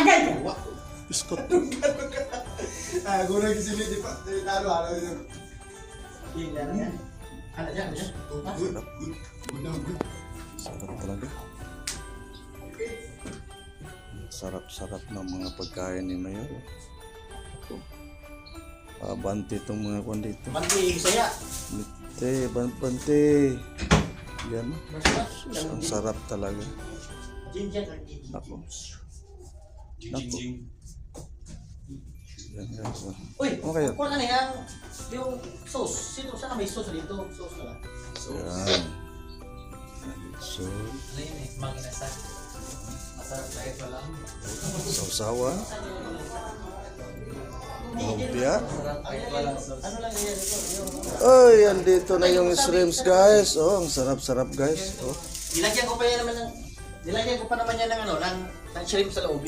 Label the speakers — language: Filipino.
Speaker 1: Agay ka!
Speaker 2: Biskot.
Speaker 3: Guna gisili di pa. Ano yun?
Speaker 1: Ano dyan?
Speaker 2: Sarap talaga. Sarap-sarap ng mga pagkain ni Mayor. Banti itong mga kwan dito.
Speaker 1: Banti, saya.
Speaker 2: Bante. Yan. Ang sarap talaga. Ako. Ako. Yan guys.
Speaker 1: Uy,
Speaker 2: Okay.
Speaker 1: kung ano yan, yung sauce. Saan may sauce dito? Sauce na lang.
Speaker 2: Yan. So,
Speaker 4: Ano yun eh, manginasal. Masarap kahit walang.
Speaker 2: sausawa. Lumpia.
Speaker 4: Masarap kahit walang sauce.
Speaker 1: Ano lang yan?
Speaker 2: Ay, andito na yung shrimps guys. Oh, ang sarap-sarap guys. Oh.
Speaker 1: Nilagyan ko pa naman yan ng shrimp sa loob.